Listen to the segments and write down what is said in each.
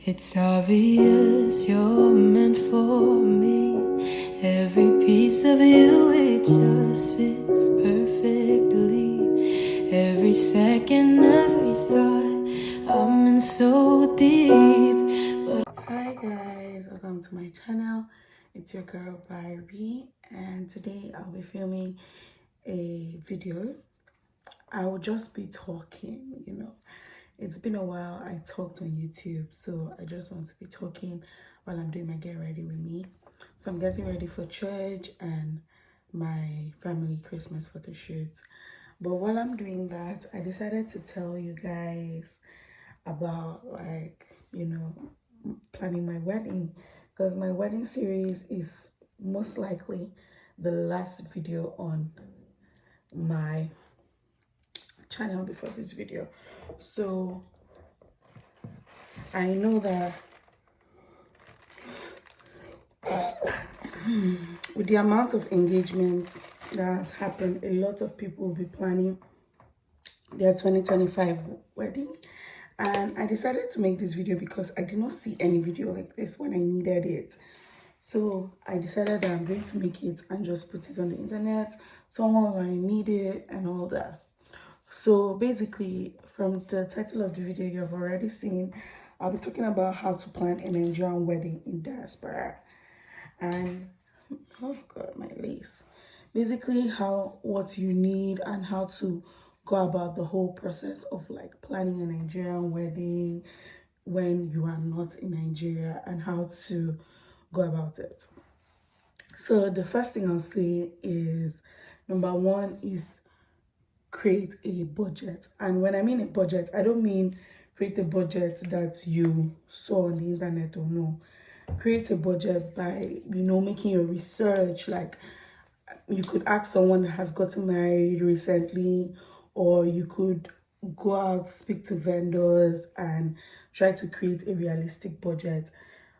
It's obvious you're meant for me. Every piece of you, it just fits perfectly. Every second, every thought, I'm in so deep. Hi guys, welcome to my channel. It's your girl Barbie, and today I'll be filming a video. I will just be talking. It's been a while I talked on YouTube, so I just want to be talking while I'm doing my get ready with me. So I'm getting ready for church and my family Christmas photo shoot. But while I'm doing that, I decided to tell you guys about planning my wedding, because my wedding series is most likely the last video on my channel before this video. So I know that with the amount of engagements that has happened, a lot of people will be planning their 2025 wedding. And I decided to make this video because I did not see any video like this when I needed it. So I decided that I'm going to make it and just put it on the internet, someone when I need it and all that. So basically, from the title of the video you've already seen, I'll be talking about how to plan a Nigerian wedding in diaspora. And oh god, my lace. Basically, what you need and how to go about the whole process of like planning a Nigerian wedding when you are not in Nigeria, and how to go about it. So the first thing I'll say is, number one is create a budget. And when I mean a budget, I don't mean create a budget that you saw on the internet, or no. Create a budget by making your research. Like, you could ask someone that has gotten married recently, or you could go out, speak to vendors, and try to create a realistic budget.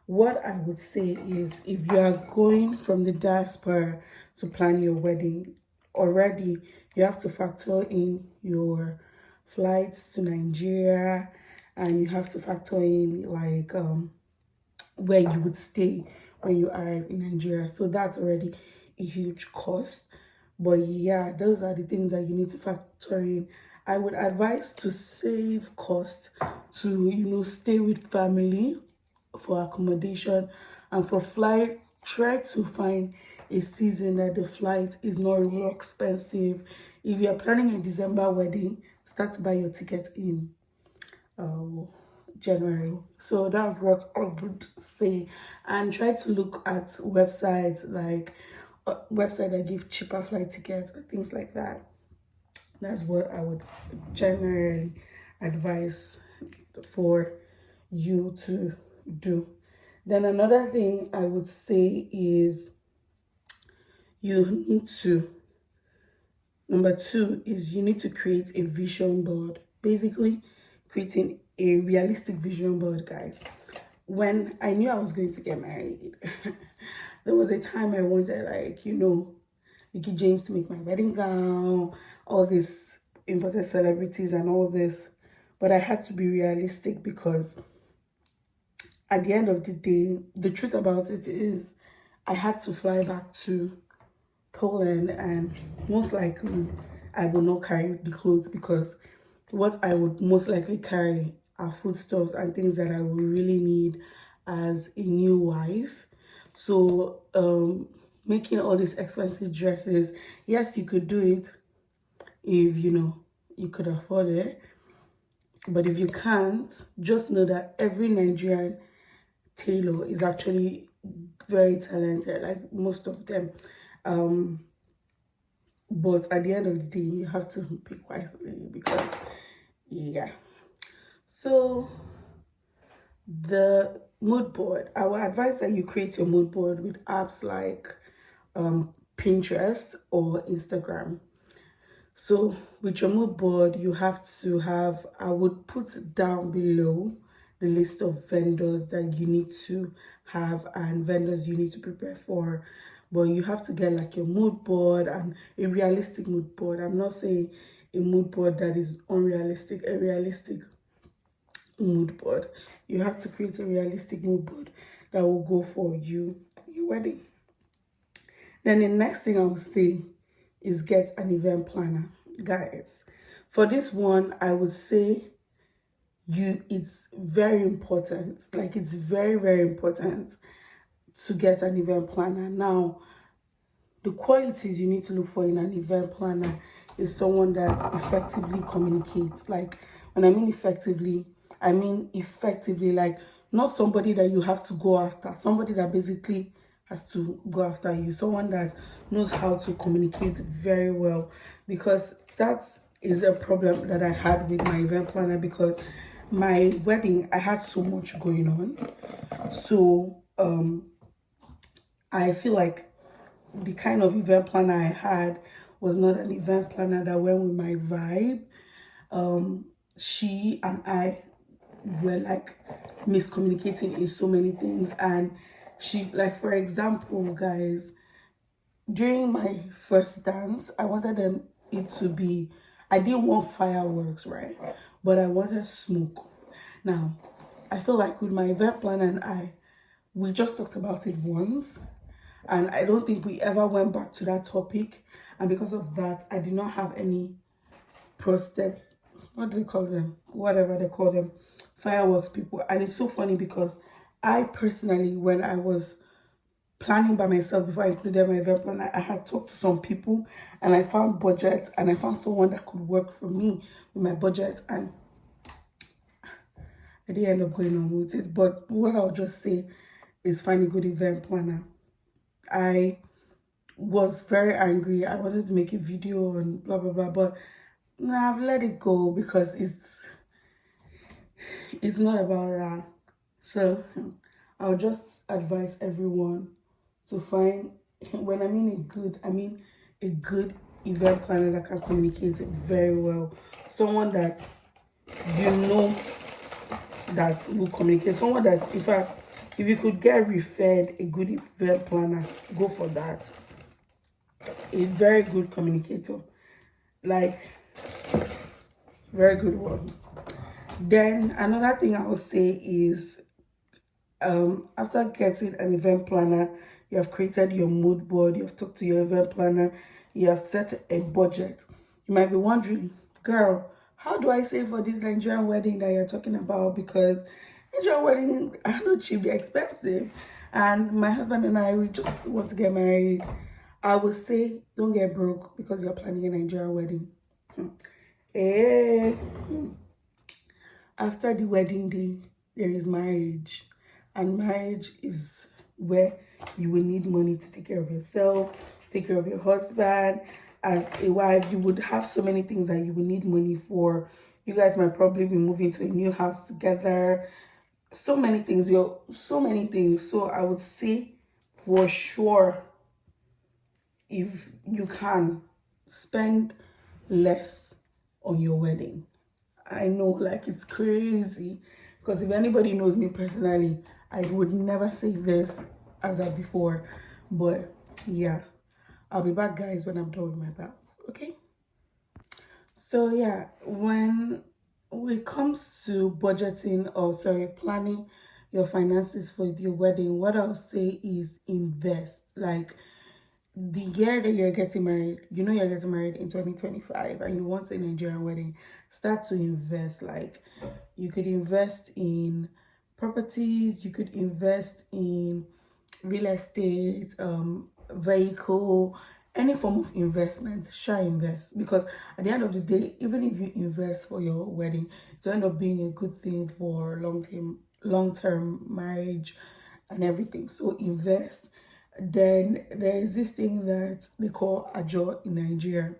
What I would say is, if you are going from the diaspora to plan your wedding, already you have to factor in your flights to Nigeria, and you have to factor in like where you would stay when you arrive in Nigeria. So that's already a huge cost. But yeah, those are the things that you need to factor in. I would advise to save cost, to stay with family for accommodation, and for flight, try to find a season that the flight is not really expensive. If you're planning a December wedding, start to buy your ticket in January. So that's what I would say. And try to look at websites like website that give cheaper flight tickets and things like that. That's what I would generally advise for you to do. Then another thing I would say is, number two is you need to create a vision board. Basically, creating a realistic vision board, guys. When I knew I was going to get married, there was a time I wanted, Mickey James to make my wedding gown, all these important celebrities and all this. But I had to be realistic, because at the end of the day, the truth about it is I had to fly back to Poland, and most likely I will not carry the clothes, because what I would most likely carry are foodstuffs and things that I will really need as a new wife. So making all these expensive dresses, yes, you could do it if you could afford it. But if you can't, just know that every Nigerian tailor is actually very talented, like most of them. But at the end of the day, you have to pick wisely, because yeah. So the mood board, I would advise that you create your mood board with apps like Pinterest or Instagram. So with your mood board, you have to have, I would put down below the list of vendors that you need to have and vendors you need to prepare for. But you have to get like your mood board, and a realistic mood board. I'm not saying a mood board that is unrealistic, a realistic mood board. You have to create a realistic mood board that will go for your wedding. Then the next thing I would say is get an event planner. Guys, for this one, I would say it's very important. Like, it's very, very important to get an event planner. Now, the qualities you need to look for in an event planner is someone that effectively communicates. Like, when I mean effectively, like, not somebody that you have to go after, somebody that basically has to go after you, someone that knows how to communicate very well. Because that is a problem that I had with my event planner, because my wedding, I had so much going on. So I feel like the kind of event planner I had was not an event planner that went with my vibe. She and I were like miscommunicating in so many things. And she, like, for example, guys, during my first dance, I wanted it to be, I didn't want fireworks, right? But I wanted smoke. Now, I feel like with my event planner and we just talked about it once, and I don't think we ever went back to that topic. And because of that, I did not have any prosthetic, what do they call them? Whatever they call them, fireworks people. And it's so funny because I personally, when I was planning by myself before I included my event planner, I had talked to some people and I found budget, and I found someone that could work for me with my budget, and I didn't end up going on with it. But what I'll just say is find a good event planner. I was very angry. I wanted to make a video and blah blah blah, but nah, I've let it go because it's not about that. So I'll just advise everyone to find, when I mean a good event planner that can communicate it very well. Someone that you know that will communicate. Someone that, in fact, if you could get referred a good event planner, go for that. A very good communicator, like, very good one. Then another thing I would say is, after getting an event planner, you have created your mood board, you have talked to your event planner, you have set a budget. You might be wondering, girl, how do I save for this Nigerian wedding that you're talking about? Because Nigerian weddings are not cheap, they're expensive. And my husband and I, we just want to get married. I would say don't get broke because you're planning a Nigerian wedding. After the wedding day, there is marriage. And marriage is where you will need money to take care of yourself, take care of your husband. As a wife, you would have so many things that you will need money for. You guys might probably be moving to a new house together. So many things, so many things. So I would say for sure, if you can, spend less on your wedding. I know, like, it's crazy, because if anybody knows me personally, I would never say this as I before. But yeah, I'll be back, guys, when I'm done with my vows. Okay, so yeah, when it comes to budgeting, or sorry, planning your finances for your wedding, what I'll say is invest. Like, the year that you're getting married, you know you're getting married in 2025 and you want a Nigerian wedding, start to invest. Like, you could invest in properties, you could invest in real estate, vehicle, any form of investment. Invest, because at the end of the day, even if you invest for your wedding, it will end up being a good thing for long-term marriage and everything. So invest. Then there is this thing that they call ajo in Nigeria.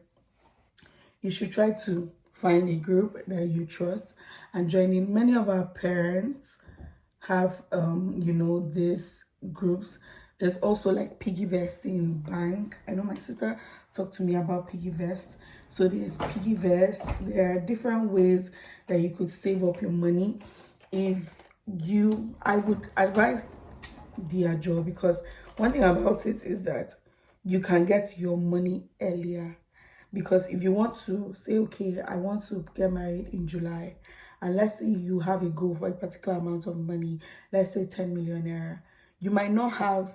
You should try to find a group that you trust and join in. Many of our parents have these groups. There's also like piggy vest in bank. I know my sister talked to me about piggy vest. So there's piggy vest. There are different ways that you could save up your money. I would advise the ajo, because one thing about it is that you can get your money earlier. Because if you want to say, okay, I want to get married in July, and let's say you have a goal for a particular amount of money, let's say 10 million naira, you might not have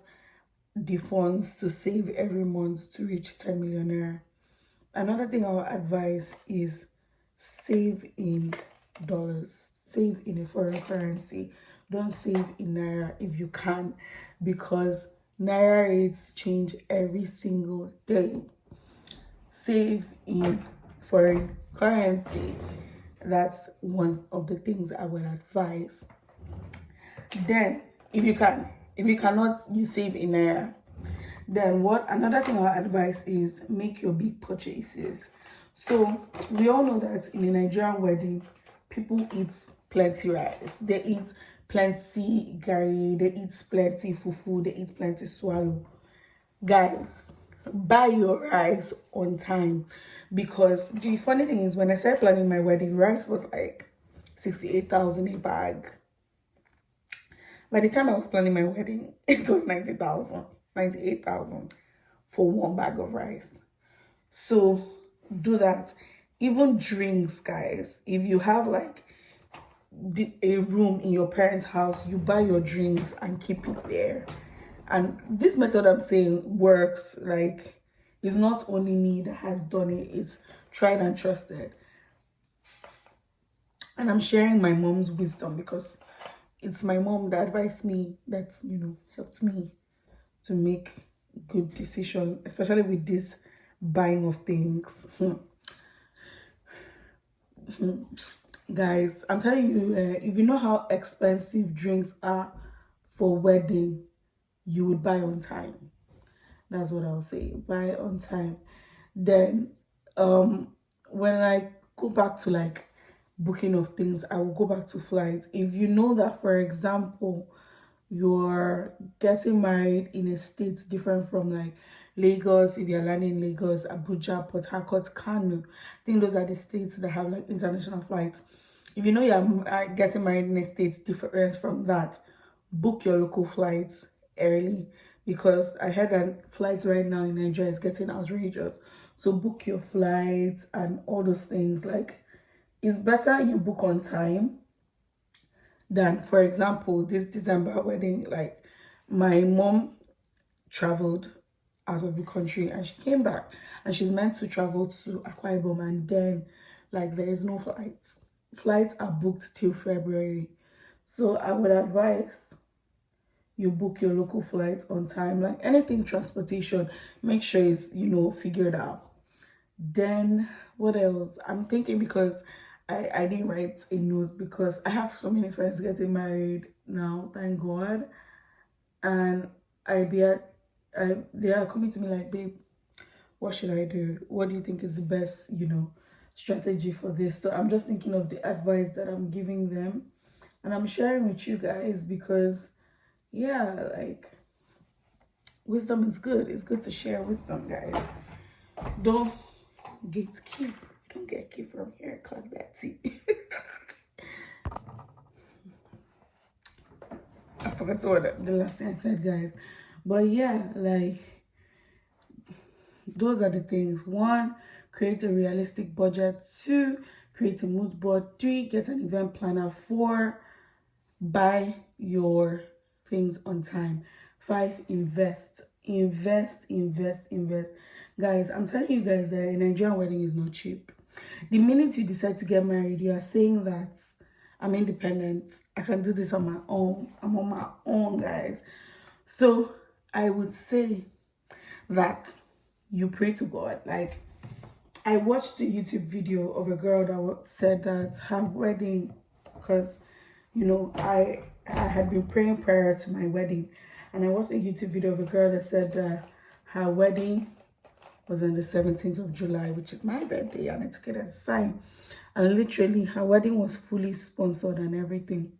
the funds to save every month to reach 10 million naira. Another thing I would advise is save in dollars, save in a foreign currency. Don't save in naira if you can, because naira rates change every single day. Save in foreign currency. That's one of the things I would advise. Then, if you can, if you cannot, you save in naira. Then what another thing I advise is make your big purchases. So we all know that in a Nigerian wedding, people eat plenty rice. They eat plenty gari, they eat plenty fufu, they eat plenty swallow. Guys, buy your rice on time, because the funny thing is when I started planning my wedding, rice was like 68,000 a bag. By the time I was planning my wedding, it was 90,000, 98,000 for one bag of rice. So do that. Even drinks, guys. If you have like a room in your parents' house, you buy your drinks and keep it there. And this method I'm saying works. Like, it's not only me that has done it, it's tried and trusted. And I'm sharing my mom's wisdom because it's my mom that advised me, that, helped me to make good decision, especially with this buying of things. Guys, I'm telling you, if you know how expensive drinks are for wedding, you would buy on time. That's what I'll say. Buy on time. Then when I go back to like booking of things, I will go back to flights. If you know that, for example, you're getting married in a state different from like Lagos, if you're landing in Lagos, Abuja, Port Harcourt, Kano, I think those are the states that have like international flights. If you know you're getting married in a state different from that, book your local flights early, because I heard that flights right now in Nigeria is getting outrageous. So book your flights and all those things. Like, it's better you book on time than, for example, this December wedding. Like, my mom traveled out of the country and she came back, and she's meant to travel to Akwa Ibom, and then like there is no flights. Flights are booked till February. So I would advise you book your local flights on time. Like anything transportation, make sure it's figured out. Then what else? I'm thinking, because I didn't write a note, because I have so many friends getting married now, thank God. And they are coming to me like, babe, what should I do? What do you think is the best, strategy for this? So I'm just thinking of the advice that I'm giving them, and I'm sharing with you guys, because yeah, like, wisdom is good. It's good to share wisdom, guys. Don't gatekeep. You don't get keep from here. Clap that tea. I forgot what the last thing I said, guys. But yeah, like, those are the things. 1, create a realistic budget. 2, create a mood board. 3, get an event planner. 4, buy your things on time. 5, invest. Guys, I'm telling you guys that a Nigerian wedding is not cheap. The minute you decide to get married, you are saying that I'm independent, I can do this on my own, I'm on my own, guys. So I would say that you pray to God. Like, I watched a YouTube video of a girl that said that her wedding, because I had been praying prayer to my wedding, and I watched a YouTube video of a girl that said that her wedding was on the 17th of July, which is my birthday, and I took it as a sign. And literally, her wedding was fully sponsored and everything.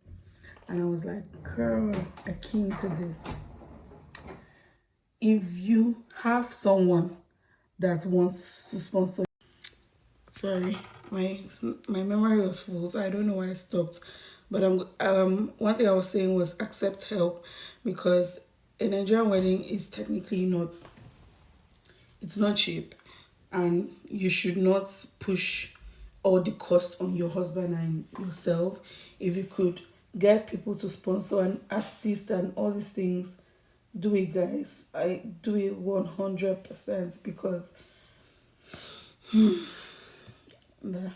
And I was like, girl, I keen to this. If you have someone that wants to sponsor, sorry, my memory was full, so I don't know why I stopped. But one thing I was saying was accept help, because a Nigerian wedding is technically it's not cheap, and you should not push all the cost on your husband and yourself. If you could get people to sponsor and assist and all these things, do it, guys. I do it 100% because the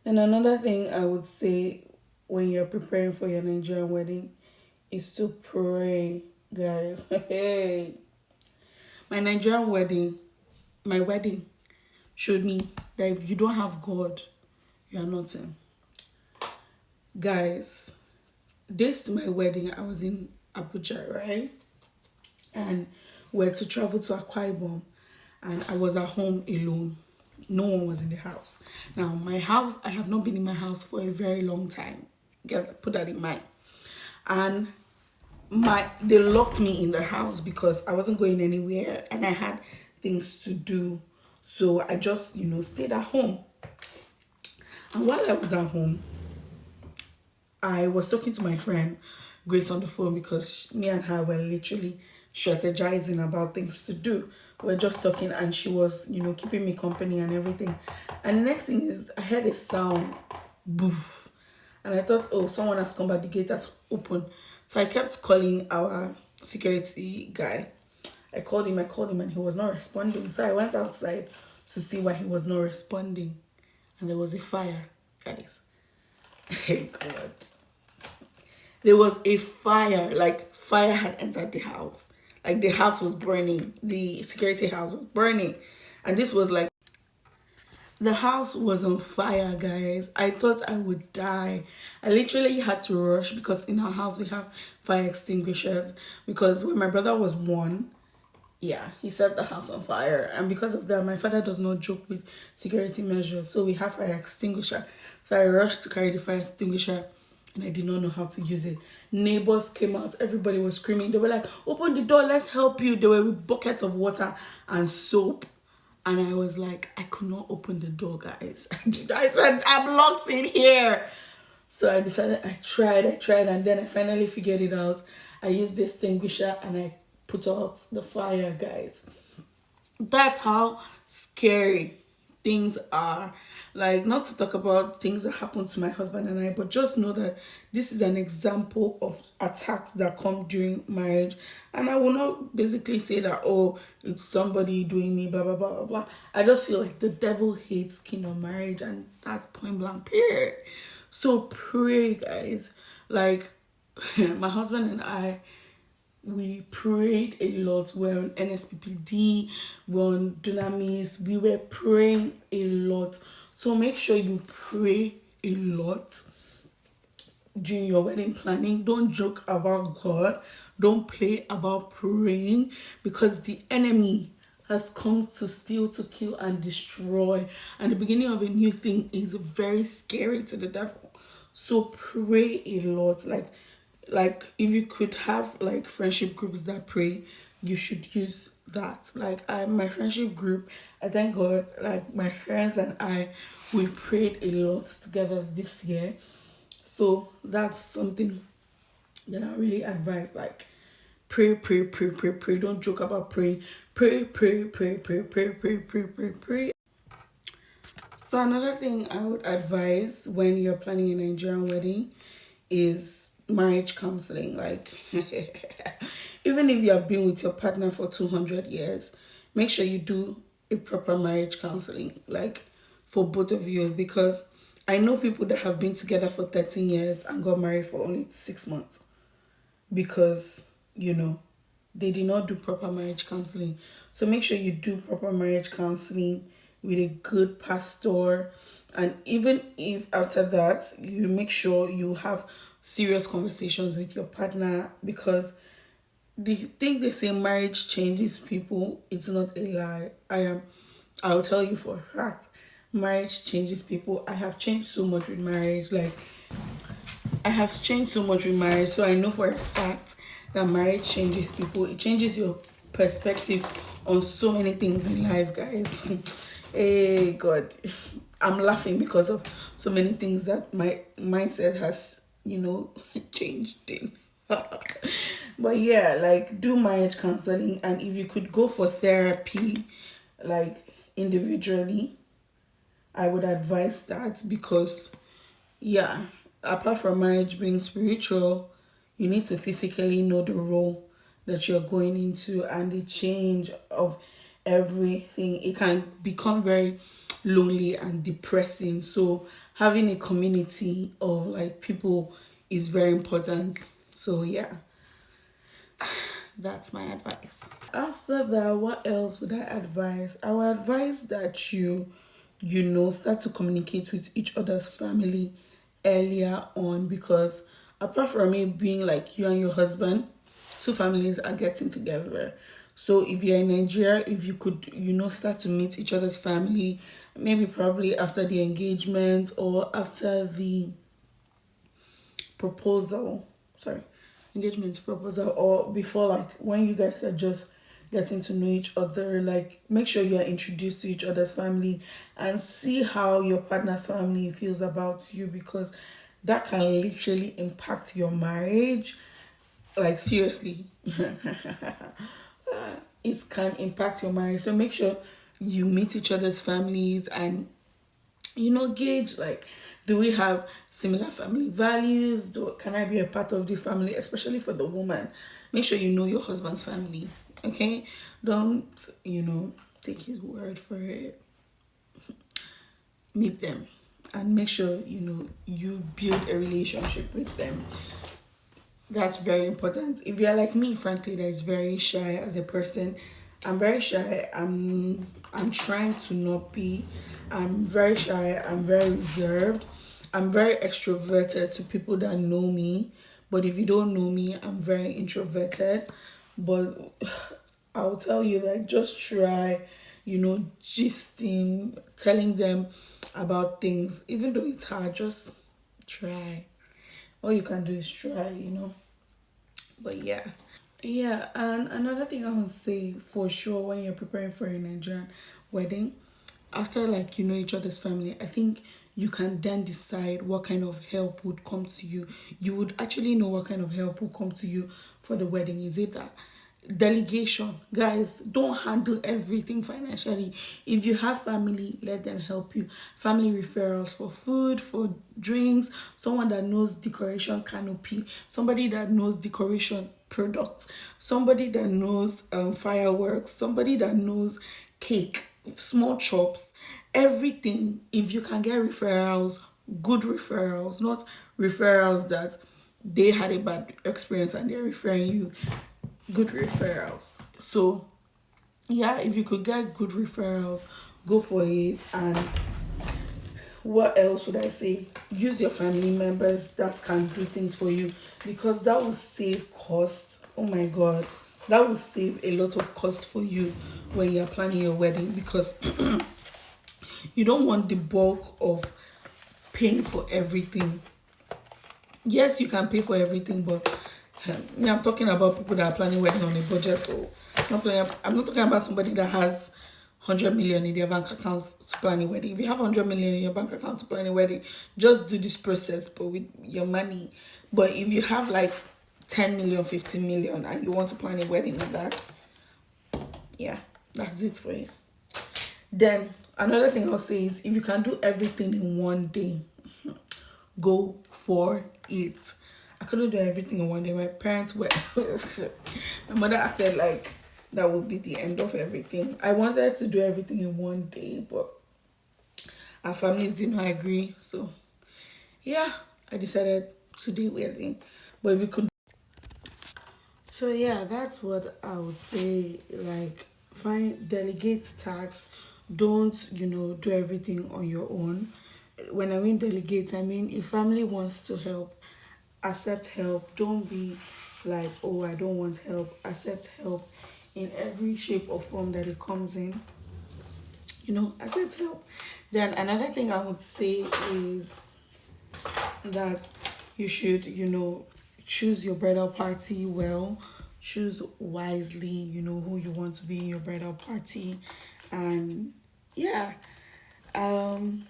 and another thing I would say when you're preparing for your Nigerian wedding is to pray, guys. Hey, my Nigerian wedding, my wedding showed me that if you don't have God, you are nothing. Guys, days to my wedding, I was in Abuja, right? And we had to travel to Akwa Ibom, and I was at home alone. No one was in the house. Now, my house, I have not been in my house for a very long time. Put that in mind. And they locked me in the house because I wasn't going anywhere and I had things to do. So I just, stayed at home. And while I was at home, I was talking to my friend Grace on the phone because me and her were literally strategizing about things to do. We are just talking and she was, keeping me company and everything. And the next thing is I heard a sound, boof. And I thought, oh, someone has come back, the gate has opened. So I kept calling our security guy. I called him and he was not responding. So I went outside to see why he was not responding. And there was a fire, guys. Hey God. There was a fire, like fire had entered the house. Like the house was burning. The security house was burning. And this was like, the house was on fire, guys. I thought I would die. I literally had to rush because in our house we have fire extinguishers. Because when my brother was born, yeah, he set the house on fire. And because of that, my father does not joke with security measures. So we have fire extinguisher. So I rushed to carry the fire extinguisher and I did not know how to use it. Neighbors came out. Everybody was screaming. They were like, open the door, let's help you. They were with buckets of water and soap. And I was like, I could not open the door, guys. I said, I'm locked in here. So I decided, I tried, and then I finally figured it out. I used the extinguisher and I put out the fire, guys. That's how scary things are. Like, not to talk about things that happened to my husband and I, but just know that this is an example of attacks that come during marriage. And I will not basically say that, oh, it's somebody doing me, blah, blah, blah, blah, blah. I just feel like the devil hates king of marriage, and that's point blank, period. So pray, guys. Like, my husband and I, we prayed a lot. We're on NSPPD, we're on Dunamis. We were praying a lot. So make sure you pray a lot during your wedding planning. Don't joke about God. Don't play about praying, because the enemy has come to steal, to kill, and destroy. And the beginning of a new thing is very scary to the devil. So pray a lot. Like if you could have like friendship groups that pray, you should use that. Like my friendship group, I thank God, like my friends and I, we prayed a lot together this year. So that's something that I really advise. Like pray, pray, pray, pray, pray. Don't joke about praying. Pray, pray, pray, pray, pray, pray, pray, pray, pray. So another thing I would advise when you're planning a Nigerian wedding is marriage counseling. Like even if you have been with your partner for 200 years, make sure you do a proper marriage counseling, like for both of you, because I know people that have been together for 13 years and got married for only 6 months because they did not do proper marriage counseling. So make sure you do proper marriage counseling with a good pastor. And even if after that, you make sure you have serious conversations with your partner, because the thing they say marriage changes people, it's not a lie. I'll tell you for a fact, marriage changes people. I have changed so much with marriage. Like I have changed so much with marriage, so I know for a fact that marriage changes people. It changes your perspective on so many things in life, guys. Hey God, I'm laughing because of so many things that my mindset has changed in. But yeah, like do marriage counseling, and if you could go for therapy like individually, I would advise that because, yeah, apart from marriage being spiritual, you need to physically know the role that you're going into and the change of everything. It can become very lonely and depressing. So having a community of like people is very important. So yeah, that's my advice. After that, what else would I advise? I would advise that you start to communicate with each other's family earlier on, because apart from it being like you and your husband, two families are getting together. So if you're in Nigeria, if you could, start to meet each other's family, maybe probably after the engagement or after the proposal, sorry, engagement proposal, or before, like when you guys are just getting to know each other, like make sure you are introduced to each other's family and see how your partner's family feels about you, because that can literally impact your marriage. Like seriously, it can impact your marriage. So make sure you meet each other's families and gauge, like, do we have similar family values? Can I be a part of this family? Especially for the woman, make sure you know your husband's family. Okay, don't take his word for it. Meet them and make sure you build a relationship with them. That's very important. If you're like me, frankly, that is very shy as a person, I'm very shy. I'm trying to not be. I'm very shy. I'm very reserved. I'm very extroverted to people that know me. But if you don't know me, I'm very introverted. But I'll tell you that just try, gisting, telling them about things. Even though it's hard, just try. All you can do is try. But yeah. Yeah, and another thing I would say for sure, when you're preparing for a Nigerian wedding, after like you know each other's family, I think you can then decide what kind of help would come to you. You would actually know what kind of help will come to you for the wedding. Is it that delegation? Guys, don't handle everything financially. If you have family, let them help you. Family referrals for food, for drinks, someone that knows decoration canopy, somebody that knows decoration products, somebody that knows fireworks, somebody that knows cake, small chops, everything. If you can get referrals, good referrals, not referrals that they had a bad experience and they're referring you, good referrals. So yeah, if you could get good referrals, go for it. And what else would I say? Use your family members that can do things for you, because that will save cost. Oh my god, that will save a lot of cost for you when you're planning your wedding, because you don't want the bulk of paying for everything. Yes, you can pay for everything, but me, I'm talking about people that are planning wedding on a budget. Or I'm not talking about somebody that has 100 million in their bank accounts to plan a wedding. If you have 100 million in your bank account to plan a wedding, just do this process, but with your money. But if you have like 10 million, 15 million, and you want to plan a wedding with that, yeah, that's it for you. Then another thing I'll say is, if you can do everything in one day, go for it. I couldn't do everything in one day. My parents were my mother acted like that would be the end of everything. I wanted to do everything in one day, but our families did not agree. So yeah, I decided to do wedding. But if we could, so yeah, that's what I would say. Like, find, delegate tasks. Don't do everything on your own. When I mean delegate, I mean if family wants to help, accept help. Don't be like, oh, I don't want help. Accept help in every shape or form that it comes in. Accept help. Then another thing I would say is that you should, choose your bridal party well. Choose wisely, who you want to be in your bridal party. And yeah, um,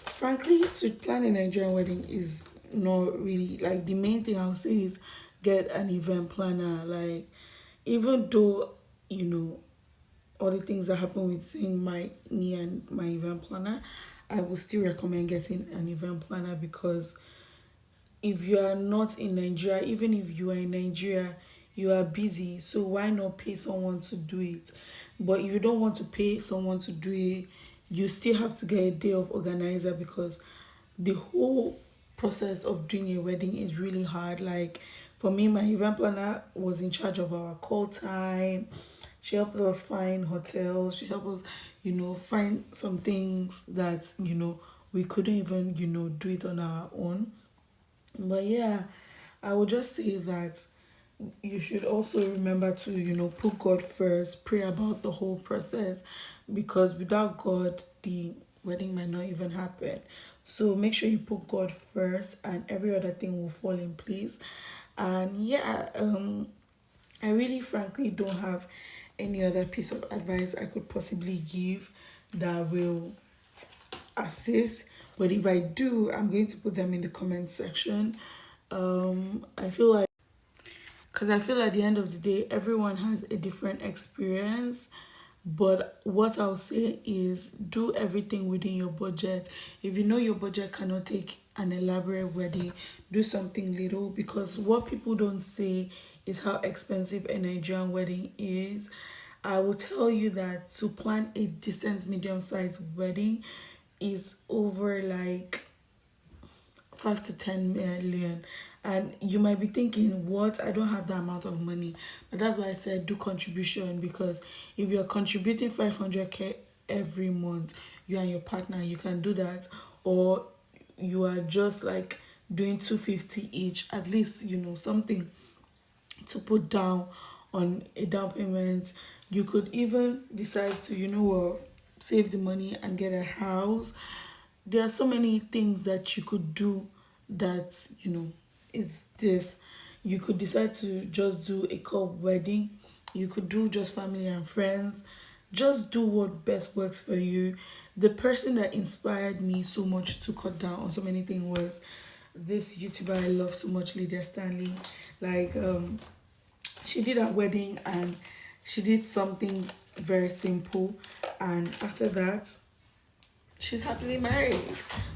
frankly, to plan a Nigerian wedding is not really like the main thing I would say is get an event planner. Like, even though, you know, all the things that happen within me and my event planner, I would still recommend getting an event planner, because if you are not in Nigeria, even if you are in Nigeria, you are busy. So why not pay someone to do it? But if you don't want to pay someone to do it, you still have to get a day of organizer, because the whole process of doing a wedding is really hard. Like for me, my event planner was in charge of our call time. She helped us find hotels. She helped us, find some things that, we couldn't even, do it on our own. But yeah, I would just say that you should also remember to, put God first, pray about the whole process, because without God, the wedding might not even happen. So make sure you put God first, and every other thing will fall in place. And yeah, I really frankly don't have any other piece of advice I could possibly give that will assist. But if I do, I'm going to put them in the comment section. I feel like, because I feel at the end of the day, everyone has a different experience. But what I'll say is do everything within your budget. If you know your budget cannot take an elaborate wedding, do something little, because what people don't say is how expensive a Nigerian wedding is. I will tell you that to plan a decent medium sized wedding is over like 5 to 10 million. And you might be thinking, what? I don't have that amount of money. But that's why I said do contribution, because if you're contributing 500K every month, you and your partner, you can do that. Or you are just like doing 250 each, at least, something to put down on a down payment. You could even decide to, save the money and get a house. There are so many things that you could do that, is this. You could decide to just do a cup wedding. You could do just family and friends. Just do what best works for you. The person that inspired me so much to cut down on so many things was this YouTuber I love so much, Lydia Stanley. Like, she did a wedding and she did something very simple, and after that she's happily married.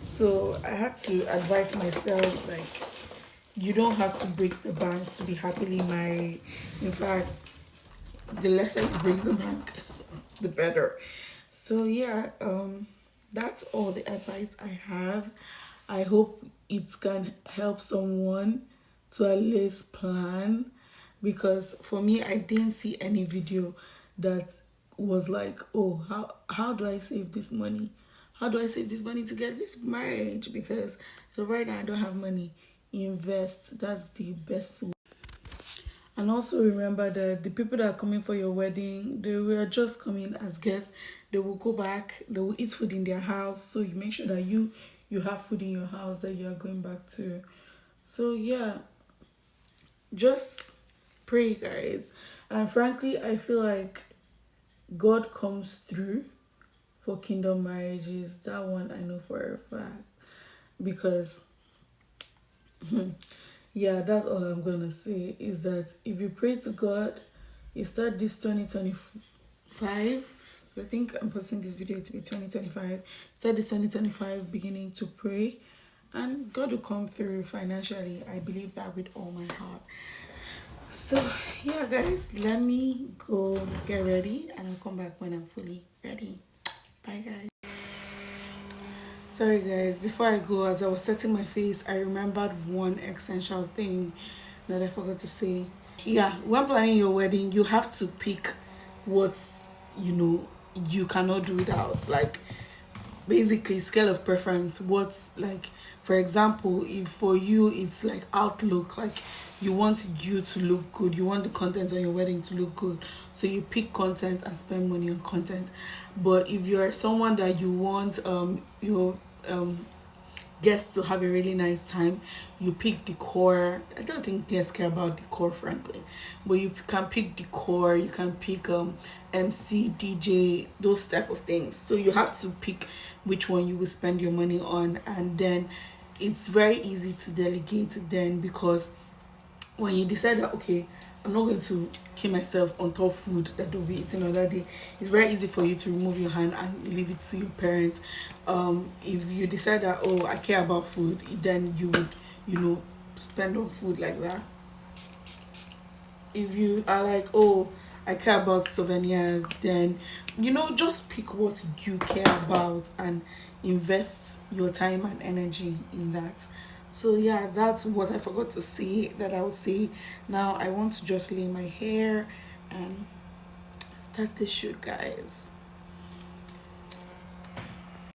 So I had to advise myself, like, you don't have to break the bank to be happily married. In fact, the lesser you break the bank, the better. So yeah, that's all the advice I have. I hope it can help someone to at least plan, because for me, I didn't see any video that was like, oh, how do I save this money? How do I save this money to get this marriage? Because so right now I don't have money. Invest. That's the best. And also remember that the people that are coming for your wedding, they were just coming as guests. They will go back, they will eat food in their house. So you make sure that you have food in your house that you are going back to. So yeah, just pray, guys. And frankly, I feel like God comes through for kingdom marriages. That one I know for a fact. Because yeah, that's all I'm gonna say, is that if you pray to God, you start this 2025. I think I'm posting this video to be 2025. Start this 2025 beginning to pray, and God will come through financially. I believe that with all my heart. So yeah, guys, let me go get ready and I'll come back when I'm fully ready. Bye, guys. Sorry guys, before I go, as I was setting my face, I remembered one essential thing that I forgot to say. Yeah, when planning your wedding, you have to pick what you cannot do without. Like, basically scale of preference. What's like, for example, if for you it's like outlook, like you want you to look good, you want the content on your wedding to look good, so you pick content and spend money on content. But if you're someone that you want your guests to have a really nice time, you pick decor. I don't think guests care about decor, frankly, but you can pick decor, you can pick MC, DJ, those type of things. So you have to pick which one you will spend your money on, and then it's very easy to delegate then, because when you decide that, okay, I'm not going to keep myself on top food that they'll be eating on that day. It's very easy for you to remove your hand and leave it to your parents. If you decide that, oh, I care about food, then you would, spend on food like that. If you are like, oh, I care about souvenirs, then just pick what you care about and invest your time and energy in that. So yeah, that's what I forgot to say that I'll say. Now I want to just lay my hair and start this shoot, guys.